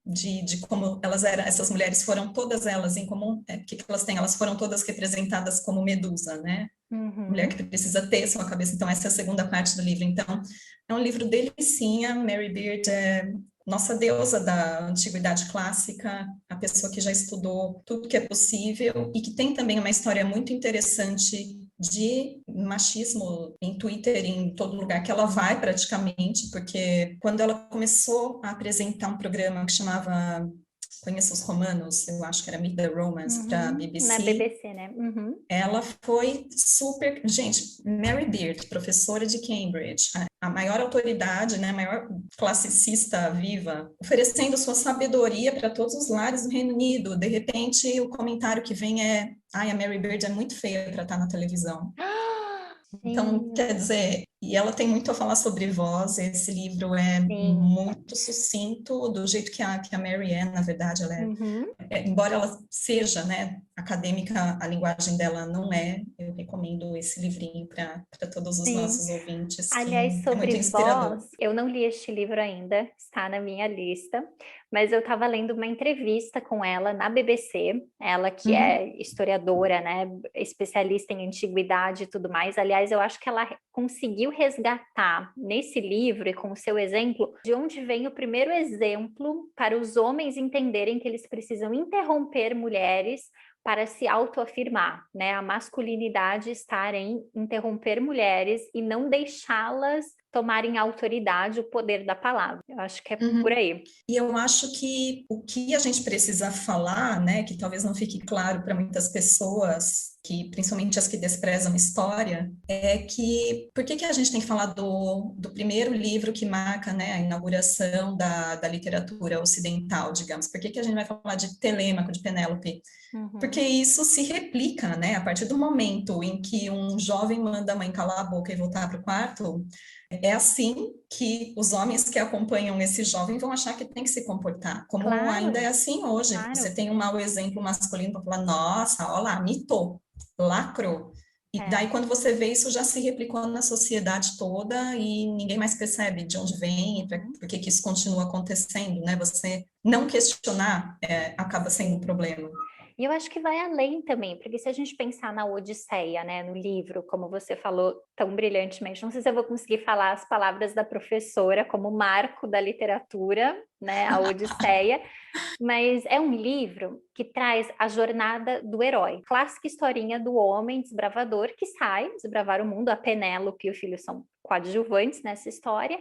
de como elas eram, essas mulheres foram todas elas em comum, o que elas têm? Elas foram todas representadas como Medusa, né? Mulher que Uhum. precisa ter sua cabeça. Então, essa é a segunda parte do livro. Então, é um livro delicinha. Mary Beard é nossa deusa da antiguidade clássica, a pessoa que já estudou tudo que é possível e que tem também uma história muito interessante de machismo em Twitter, em todo lugar que ela vai praticamente, porque quando ela começou a apresentar um programa que chamava conheço os romanos, eu acho que era Meet the Romans, para a Na BBC. BBC, né? Ela foi super... Gente, Mary Beard, professora de Cambridge, a maior autoridade, né, a maior classicista viva, oferecendo sua sabedoria para todos os lares do Reino Unido. De repente, o comentário que vem é: ai, a Mary Beard é muito feia para estar na televisão. Então, quer dizer, e ela tem muito a falar sobre voz, esse livro é muito sucinto, do jeito que a Mary é, na verdade, ela embora ela seja, né, acadêmica, a linguagem dela não é. Eu recomendo esse livrinho para todos os nossos ouvintes, Aliás, que é muito sobre inspirador. voz, eu não li este livro ainda, está na minha lista, mas eu estava lendo uma entrevista com ela na BBC, ela que é historiadora, né, especialista em antiguidade e tudo mais. Aliás, eu acho que ela conseguiu resgatar nesse livro e com o seu exemplo, de onde vem o primeiro exemplo para os homens entenderem que eles precisam interromper mulheres para se autoafirmar, né? A masculinidade estar em interromper mulheres e não deixá-las tomarem autoridade, o poder da palavra. Eu acho que é por aí. E eu acho que o que a gente precisa falar, né, que talvez não fique claro para muitas pessoas, que principalmente as que desprezam história, é que por que a gente tem que falar do primeiro livro que marca, né, a inauguração da literatura ocidental, digamos? Por que a gente vai falar de Telêmaco, de Penélope? Porque isso se replica, né? A partir do momento em que um jovem manda a mãe calar a boca e voltar para o quarto, é assim que os homens que acompanham esse jovem vão achar que tem que se comportar, como ainda é assim hoje. Você tem um mau exemplo masculino para falar: nossa, olha lá, mitou, lacrou. E daí, quando você vê isso, já se replicou na sociedade toda e ninguém mais percebe de onde vem e por que isso continua acontecendo, né? Você não questionar acaba sendo um problema. E eu acho que vai além também, porque se a gente pensar na Odisseia, né, no livro, como você falou tão brilhantemente, não sei se eu vou conseguir falar as palavras da professora como marco da literatura, né, a Odisseia, mas é um livro que traz a jornada do herói, clássica historinha do homem desbravador que sai desbravar o mundo. A Penélope e o filho são coadjuvantes nessa história,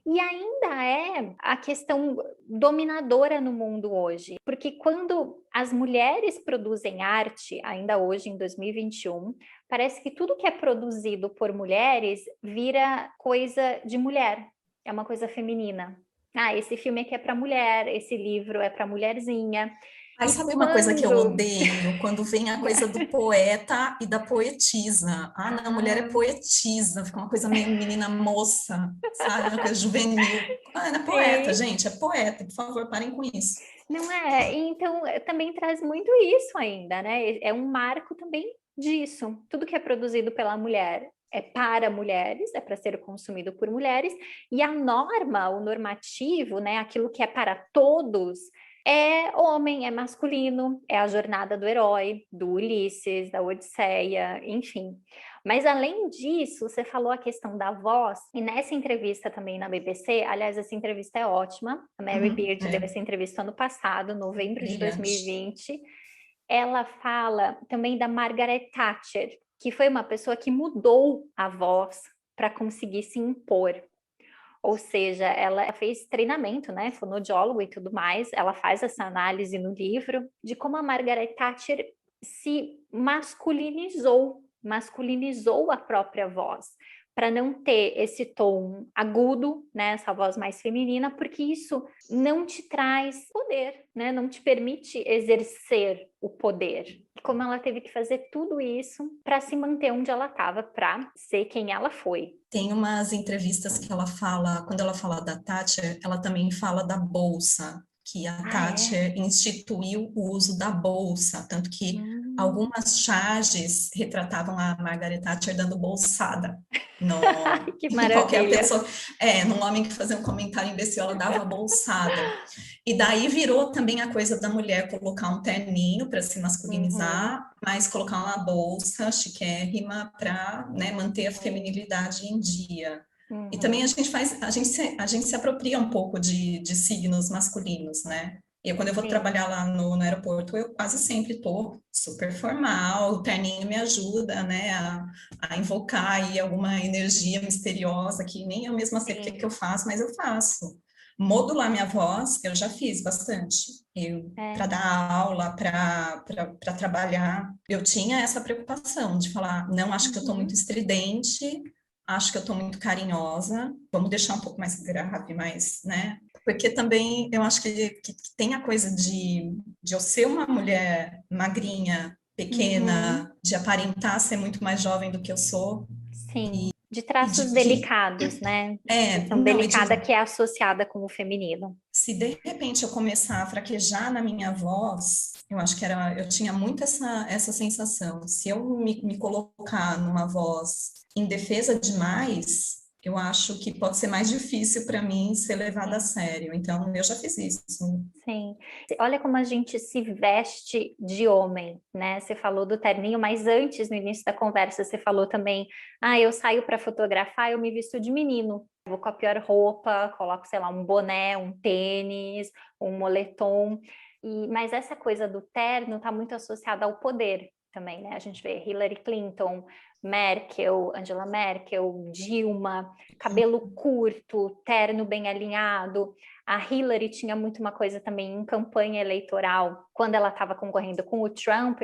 e ainda é a questão dominadora no mundo hoje, porque quando as mulheres produzem arte, ainda hoje em 2021, parece que tudo que é produzido por mulheres vira coisa de mulher, é uma coisa feminina. Ah, esse filme aqui é para mulher, esse livro é para mulherzinha. Aí sabe uma coisa que eu odeio? Quando vem a coisa do poeta e da poetisa. Ah, não, a mulher é poetisa, fica uma coisa meio menina moça, sabe? Uma coisa juvenil. Ah, não é poeta, gente, é poeta, por favor, parem com isso. Não é? Então, também traz muito isso ainda, né? É um marco também disso. Tudo que é produzido pela mulher é para mulheres, é para ser consumido por mulheres, e a norma, o normativo, né, aquilo que é para todos, é homem, é masculino, é a jornada do herói, do Ulisses, da Odisseia, enfim. Mas além disso, você falou a questão da voz, e nessa entrevista também na BBC, aliás, essa entrevista é ótima, a Mary Beard deu essa entrevista ano passado, novembro de 2020, ela fala também da Margaret Thatcher, que foi uma pessoa que mudou a voz para conseguir se impor. Ou seja, ela fez treinamento, né, fonoaudiólogo e tudo mais, ela faz essa análise no livro de como a Margaret Thatcher se masculinizou a própria voz, para não ter esse tom agudo, né, essa voz mais feminina, porque isso não te traz poder, né, não te permite exercer o poder. Como ela teve que fazer tudo isso para se manter onde ela estava, para ser quem ela foi. Tem umas entrevistas que ela fala, quando ela fala da Thatcher, ela também fala da bolsa, que a Thatcher instituiu o uso da bolsa, tanto que algumas charges retratavam a Margaret Thatcher dando bolsada que em qualquer maravilha. pessoa. Num homem que fazia um comentário imbecil, ela dava bolsada. E daí virou também a coisa da mulher colocar um terninho para se masculinizar, mas colocar uma bolsa chiquérrima para, né, manter a feminilidade em dia. E também a gente se apropria um pouco de signos masculinos, né? Quando eu vou trabalhar lá no aeroporto, eu quase sempre estou super formal, o terninho me ajuda, né, a invocar aí alguma energia misteriosa que nem eu mesma sei porque que eu faço, mas eu faço. Modular minha voz, eu já fiz bastante. Para dar aula, para trabalhar, eu tinha essa preocupação de falar, não, acho que eu estou muito estridente, acho que eu estou muito carinhosa, vamos deixar um pouco mais grave, mais, né? Porque também eu acho que tem a coisa de eu ser uma mulher magrinha, pequena, de aparentar ser muito mais jovem do que eu sou. Sim, de E traços delicados, né? Questão não, delicada que é associada com o feminino. se de repente eu começar a fraquejar na minha voz, eu acho que eu tinha muito essa sensação. Se eu me colocar numa voz indefesa demais, eu acho que pode ser mais difícil para mim ser levada a sério. Então, eu já fiz isso. Sim. Olha como a gente se veste de homem, né? Você falou do terninho, mas antes, no início da conversa, você falou também, eu saio para fotografar, eu me visto de menino. Vou com a pior roupa, coloco, sei lá, um boné, um tênis, um moletom. Mas essa coisa do terno está muito associada ao poder também, né? A gente vê Hillary Clinton, Merkel, Angela Merkel, Dilma, cabelo curto, terno bem alinhado. A Hillary tinha muito uma coisa também em campanha eleitoral, quando ela estava concorrendo com o Trump,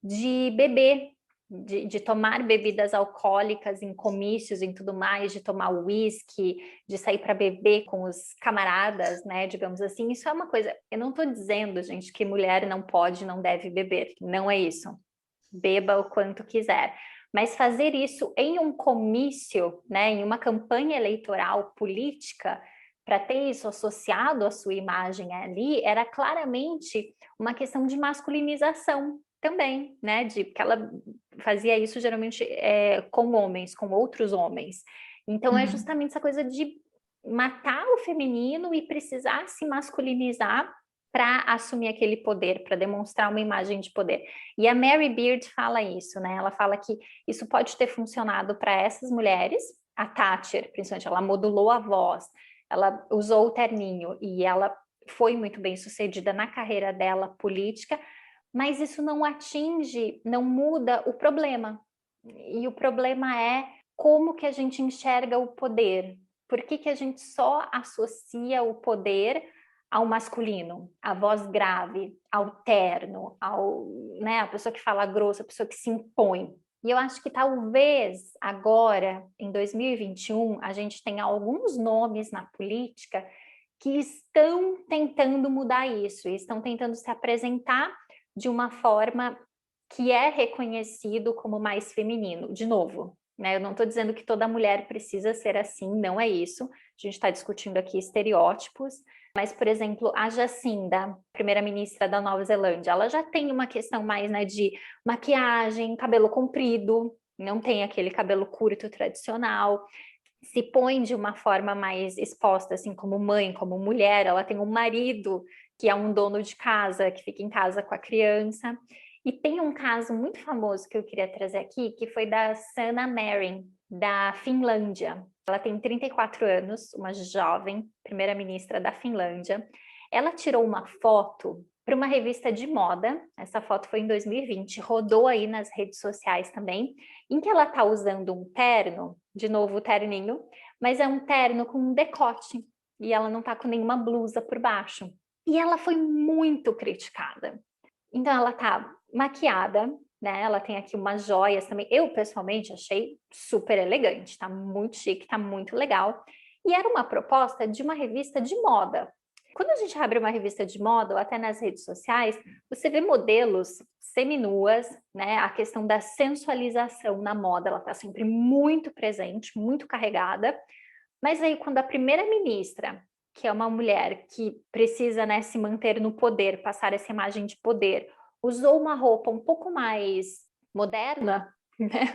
de beber, de tomar bebidas alcoólicas em comícios e tudo mais, de tomar uísque, de sair para beber com os camaradas, né, digamos assim. Isso é uma coisa, eu não estou dizendo, gente, que mulher não pode, não deve beber, não é isso. Beba o quanto quiser. Mas fazer isso em um comício, né, em uma campanha eleitoral política, para ter isso associado à sua imagem ali, era claramente uma questão de masculinização também, né? Porque ela fazia isso geralmente com homens, com outros homens. Então é justamente essa coisa de matar o feminino e precisar se masculinizar para assumir aquele poder, para demonstrar uma imagem de poder. E a Mary Beard fala isso, né? Ela fala que isso pode ter funcionado para essas mulheres, a Thatcher, principalmente, ela modulou a voz, ela usou o terninho e ela foi muito bem sucedida na carreira dela política, mas isso não atinge, não muda o problema. E o problema é como que a gente enxerga o poder. Por que a gente só associa o poder ao masculino, à voz grave, ao terno, né, a pessoa que fala grosso, a pessoa que se impõe. E eu acho que talvez agora, em 2021, a gente tenha alguns nomes na política que estão tentando mudar isso, estão tentando se apresentar de uma forma que é reconhecido como mais feminino. De novo, né? Eu não estou dizendo que toda mulher precisa ser assim, não é isso. A gente está discutindo aqui estereótipos. Mas, por exemplo, a Jacinda, primeira-ministra da Nova Zelândia, ela já tem uma questão mais, né, de maquiagem, cabelo comprido, não tem aquele cabelo curto tradicional, se põe de uma forma mais exposta, assim, como mãe, como mulher. Ela tem um marido que é um dono de casa, que fica em casa com a criança. E tem um caso muito famoso que eu queria trazer aqui, que foi da Sanna Marin, da Finlândia. Ela tem 34 anos, uma jovem primeira-ministra da Finlândia. Ela tirou uma foto para uma revista de moda, essa foto foi em 2020, rodou aí nas redes sociais também, em que ela está usando um terno, de novo o terninho, mas é um terno com um decote, e ela não está com nenhuma blusa por baixo. E ela foi muito criticada. Então ela está maquiada, né? Ela tem aqui umas joias também. Eu, pessoalmente, achei super elegante, tá muito chique, tá muito legal. E era uma proposta de uma revista de moda. Quando a gente abre uma revista de moda, ou até nas redes sociais, você vê modelos seminuas, né? A questão da sensualização na moda, ela está sempre muito presente, muito carregada. Mas aí, quando a primeira-ministra, que é uma mulher que precisa, né, se manter no poder, passar essa imagem de poder, usou uma roupa um pouco mais moderna, né?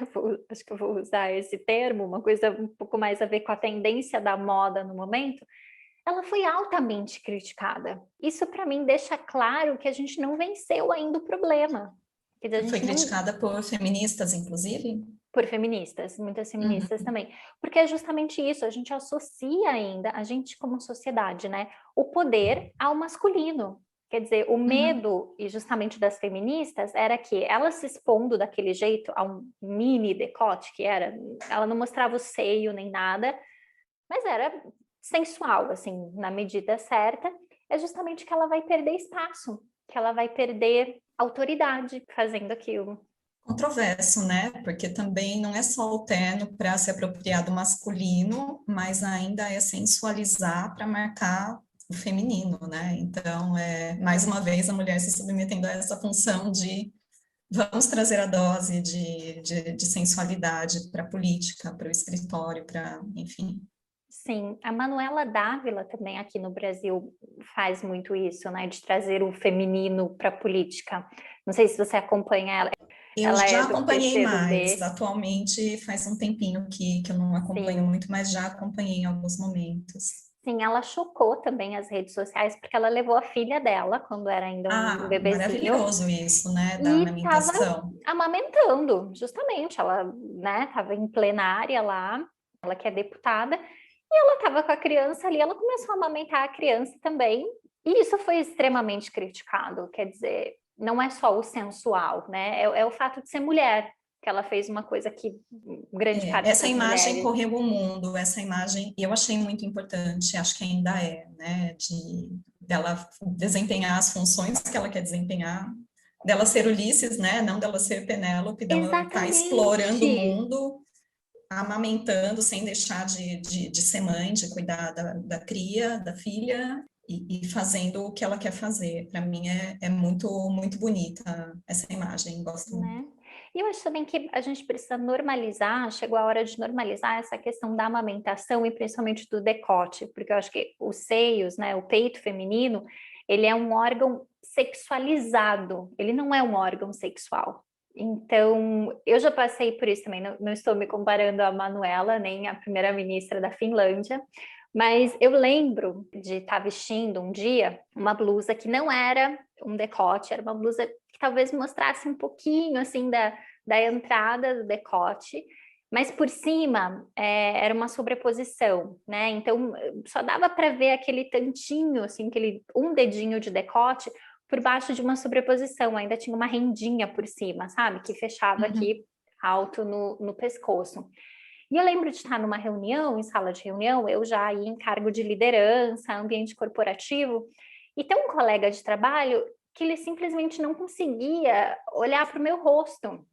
Acho que eu vou usar esse termo, uma coisa um pouco mais a ver com a tendência da moda no momento, ela foi altamente criticada. Isso, para mim, deixa claro que a gente não venceu ainda o problema. Quer dizer, a Foi gente não... criticada por feministas, inclusive? Por feministas, muitas feministas também. Porque é justamente isso, a gente associa ainda, a gente como sociedade, né, o poder ao masculino. Quer dizer, o medo, e justamente das feministas, era que ela se expondo daquele jeito, a um mini decote, que era, ela não mostrava o seio nem nada, mas era sensual, assim, na medida certa, é justamente que ela vai perder espaço, que ela vai perder autoridade fazendo aquilo. Controverso, né? Porque também não é só o terno para se apropriar do masculino, mas ainda é sensualizar para marcar o feminino, né? Então, mais uma vez a mulher se submetendo a essa função de vamos trazer a dose de sensualidade para a política, para o escritório, enfim. Sim, a Manuela Dávila também aqui no Brasil faz muito isso, né? De trazer o feminino para a política. Não sei se você acompanha ela. Eu Ela é já do acompanhei mais, PCdoB. atualmente faz um tempinho que eu não acompanho Sim, muito, mas já acompanhei em alguns momentos. sim, ela chocou também as redes sociais porque ela levou a filha dela quando era ainda um Ah, bebezinho maravilhoso isso, né, da e estava amamentação. amamentando, justamente. Ela, né, estava em plenária lá, ela que é deputada, e ela estava com a criança ali, ela começou a amamentar a criança também, e isso foi extremamente criticado, quer dizer, não é só o sensual, né, é o fato de ser mulher, que ela fez uma coisa que grande parte Essa das imagem mulheres... correu o mundo, essa imagem eu achei muito importante, acho que ainda né, dela desempenhar as funções que ela quer desempenhar, dela ser Ulisses, né, não dela ser Penélope, dela estar explorando o Exatamente! mundo, amamentando sem deixar de ser mãe, de cuidar da cria, da filha, e fazendo o que ela quer fazer. Para mim é muito, muito bonita essa imagem, gosto muito. Né? E eu acho também que a gente precisa normalizar, chegou a hora de normalizar essa questão da amamentação e principalmente do decote, porque eu acho que os seios, né, o peito feminino, ele é um órgão sexualizado, ele não é um órgão sexual. Então, eu já passei por isso também, não estou me comparando a Manuela, nem a primeira-ministra da Finlândia, mas eu lembro de estar vestindo um dia uma blusa que não era um decote, era uma blusa que talvez mostrasse um pouquinho assim da entrada do decote, mas por cima era uma sobreposição, né? Então só dava para ver aquele tantinho, assim, aquele um dedinho de decote por baixo de uma sobreposição, ainda tinha uma rendinha por cima, sabe? Que fechava Uhum. aqui alto no pescoço. E eu lembro de estar numa reunião, em sala de reunião, eu já ia em cargo de liderança, ambiente corporativo, e tem um colega de trabalho que ele simplesmente não conseguia olhar para o meu rosto.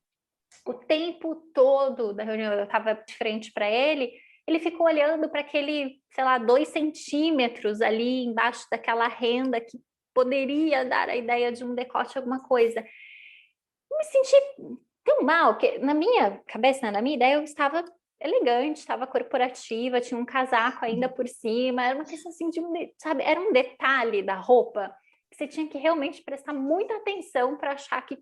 O tempo todo da reunião, eu estava de frente para ele, ele ficou olhando para aquele, sei lá, 2 centímetros ali embaixo daquela renda que poderia dar a ideia de um decote, alguma coisa. Eu me senti tão mal, que na minha cabeça, né, na minha ideia, eu estava elegante, estava corporativa, tinha um casaco ainda por cima, era uma questão assim de, sabe, era um detalhe da roupa que você tinha que realmente prestar muita atenção para achar que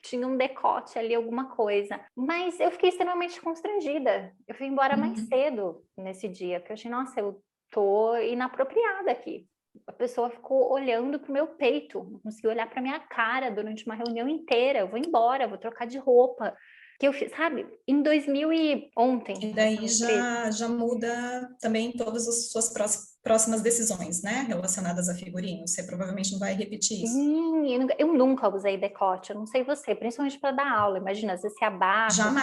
tinha um decote ali, alguma coisa. Mas eu fiquei extremamente constrangida. Eu fui embora mais Uhum. cedo nesse dia, porque eu achei, nossa, eu tô inapropriada aqui. A pessoa ficou olhando pro meu peito, não conseguiu olhar para minha cara durante uma reunião inteira. Eu vou embora, vou trocar de roupa. Que eu fiz, sabe? Em 2000 e ontem, E essa daí empresa. já muda também todas as suas próximas decisões, né, relacionadas a figurino. Você provavelmente não vai repetir isso. Sim, eu nunca usei decote, eu não sei você, principalmente para dar aula. Imagina, às vezes você abaixa, você faz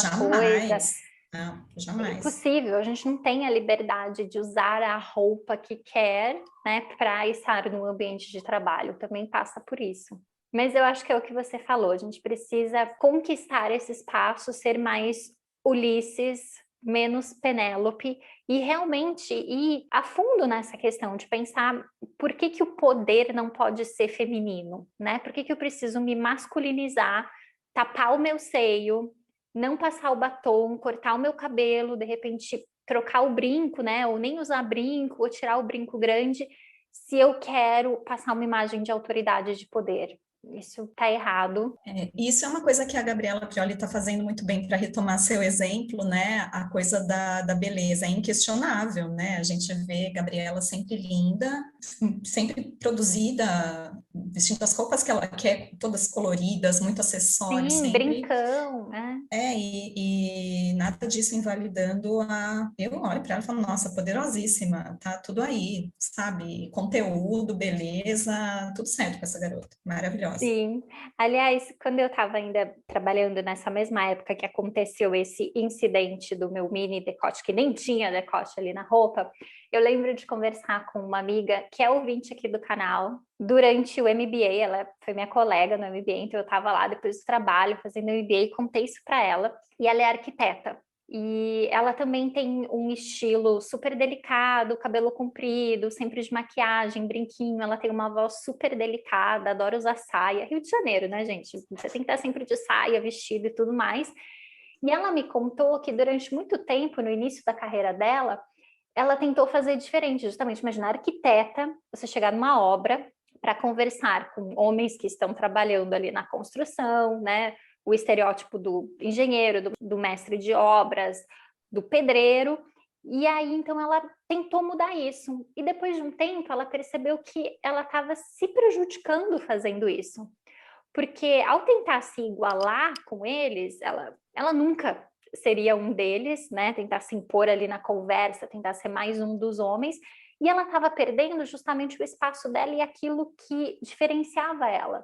Jamais, alguma coisa. jamais. Não, É jamais. impossível, a gente não tem a liberdade de usar a roupa que quer, né, para estar no ambiente de trabalho. Também passa por isso. Mas eu acho que é o que você falou, a gente precisa conquistar esse espaço, ser mais Ulisses, menos Penélope, e realmente ir a fundo nessa questão de pensar por que o poder não pode ser feminino, né? Por que eu preciso me masculinizar, tapar o meu seio, não passar o batom, cortar o meu cabelo, de repente trocar o brinco, né? Ou nem usar brinco, ou tirar o brinco grande, se eu quero passar uma imagem de autoridade e de poder. Isso tá errado. Isso é uma coisa que a Gabriela Prioli está fazendo muito bem para retomar seu exemplo, né? A coisa da beleza é inquestionável, né? A gente vê Gabriela sempre linda, sempre produzida, vestindo as roupas que ela quer, todas coloridas, muito acessórios Sim, sempre. brincão, né? E nada disso invalidando eu olho para ela e falo, nossa, poderosíssima, tá tudo aí, sabe? Conteúdo, beleza, tudo certo com essa garota, maravilhosa. delas. Sim. Aliás, quando eu estava ainda trabalhando nessa mesma época que aconteceu esse incidente do meu mini decote, que nem tinha decote ali na roupa, eu lembro de conversar com uma amiga que é ouvinte aqui do canal durante o MBA. Ela foi minha colega no MBA, então eu estava lá depois do trabalho fazendo o MBA e contei isso para ela. E ela é arquiteta. E ela também tem um estilo super delicado, cabelo comprido, sempre de maquiagem, brinquinho. Ela tem uma voz super delicada, adora usar saia. Rio de Janeiro, né, gente? Você tem que estar sempre de saia, vestido e tudo mais. E ela me contou que durante muito tempo, no início da carreira dela, ela tentou fazer diferente, justamente. Imagina, arquiteta, você chegar numa obra para conversar com homens que estão trabalhando ali na construção, né? O estereótipo do engenheiro, do mestre de obras, do pedreiro. E aí, então, ela tentou mudar isso. E depois de um tempo, ela percebeu que ela estava se prejudicando fazendo isso. Porque ao tentar se igualar com eles, ela nunca seria um deles, né? Tentar se impor ali na conversa, tentar ser mais um dos homens. E ela estava perdendo justamente o espaço dela e aquilo que diferenciava ela.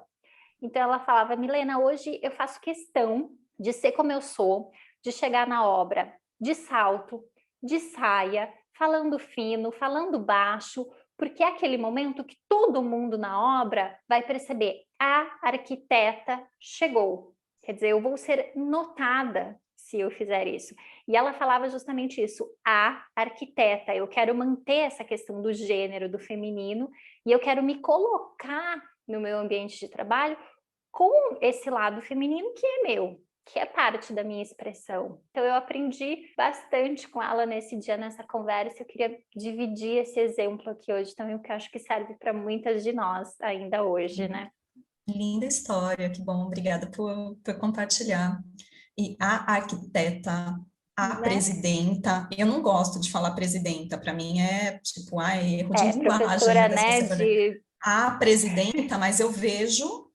Então ela falava, Milena, hoje eu faço questão de ser como eu sou, de chegar na obra de salto, de saia, falando fino, falando baixo, porque é aquele momento que todo mundo na obra vai perceber, a arquiteta chegou. Quer dizer, eu vou ser notada se eu fizer isso. E ela falava justamente isso, a arquiteta, eu quero manter essa questão do gênero, do feminino, e eu quero me colocar no meu ambiente de trabalho com esse lado feminino que é meu, que é parte da minha expressão. Então eu aprendi bastante com ela nesse dia, nessa conversa. Eu queria dividir esse exemplo aqui hoje também, porque eu acho que serve para muitas de nós ainda hoje, né? Linda história, que bom, obrigada por compartilhar. E a arquiteta, a Né? presidenta, eu não gosto de falar presidenta, para mim é tipo, erro de linguagem, Professora, das né, pessoas falarem de... a presidenta, mas eu vejo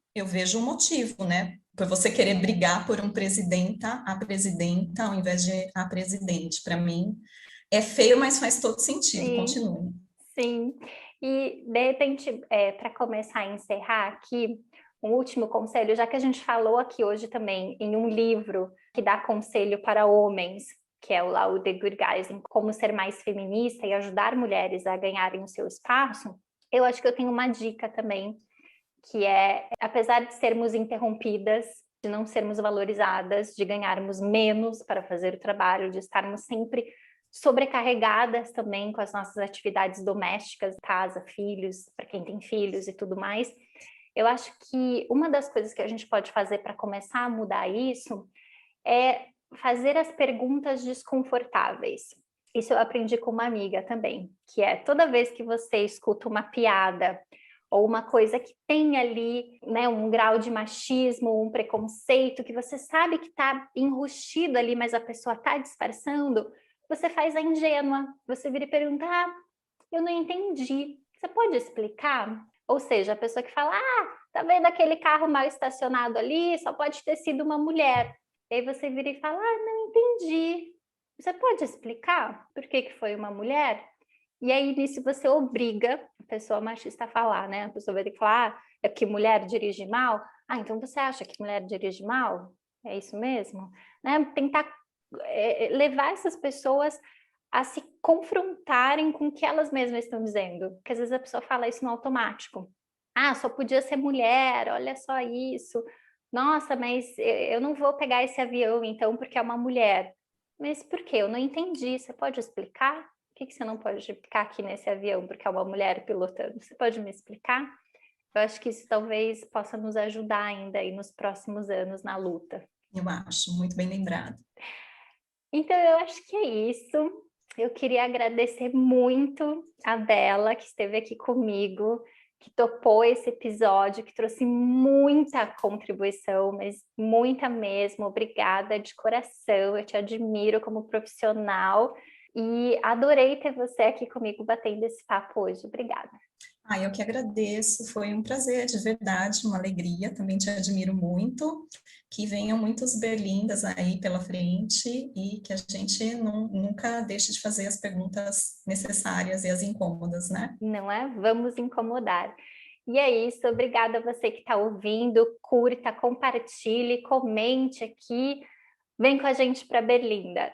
um motivo, né? Por você querer brigar por um presidenta, a presidenta, ao invés de a presidente. Para mim, é feio, mas faz todo sentido. Sim, Continue. sim. E, de repente, para começar a encerrar aqui, um último conselho, já que a gente falou aqui hoje também em um livro que dá conselho para homens, que é o The Good Guys, em como ser mais feminista e ajudar mulheres a ganharem o seu espaço, eu acho que eu tenho uma dica também, que é, apesar de sermos interrompidas, de não sermos valorizadas, de ganharmos menos para fazer o trabalho, de estarmos sempre sobrecarregadas também com as nossas atividades domésticas, casa, filhos, para quem tem filhos e tudo mais, eu acho que uma das coisas que a gente pode fazer para começar a mudar isso é fazer as perguntas desconfortáveis. Isso eu aprendi com uma amiga também, que é toda vez que você escuta uma piada ou uma coisa que tem ali, né, um grau de machismo, um preconceito, que você sabe que está enrustido ali, mas a pessoa está disfarçando, você faz a ingênua, você vira e pergunta, eu não entendi, você pode explicar? Ou seja, a pessoa que fala, tá vendo aquele carro mal estacionado ali? Só pode ter sido uma mulher. E aí você vira e fala, não entendi. Você pode explicar por que que foi uma mulher? E aí nisso você obriga a pessoa machista a falar, né? A pessoa vai ter que falar, é que mulher dirige mal? Então você acha que mulher dirige mal? É isso mesmo? Né? Tentar levar essas pessoas a se confrontarem com o que elas mesmas estão dizendo. Porque às vezes a pessoa fala isso no automático. Só podia ser mulher, olha só isso. Nossa, mas eu não vou pegar esse avião então porque é uma mulher. Mas por quê? Eu não entendi. Você pode explicar? Por que você não pode ficar aqui nesse avião porque é uma mulher pilotando? Você pode me explicar? Eu acho que isso talvez possa nos ajudar ainda aí nos próximos anos na luta. Eu acho, muito bem lembrado. Então, eu acho que é isso. Eu queria agradecer muito a Bela, que esteve aqui comigo, que topou esse episódio, que trouxe muita contribuição, mas muita mesmo. Obrigada de coração, eu te admiro como profissional e adorei ter você aqui comigo batendo esse papo hoje. Obrigada. Eu que agradeço, foi um prazer, de verdade, uma alegria, também te admiro muito, que venham muitos berlindas aí pela frente e que a gente nunca deixe de fazer as perguntas necessárias e as incômodas, né? Não é? Vamos incomodar. E é isso, obrigada a você que está ouvindo, curta, compartilhe, comente aqui, vem com a gente para Berlinda.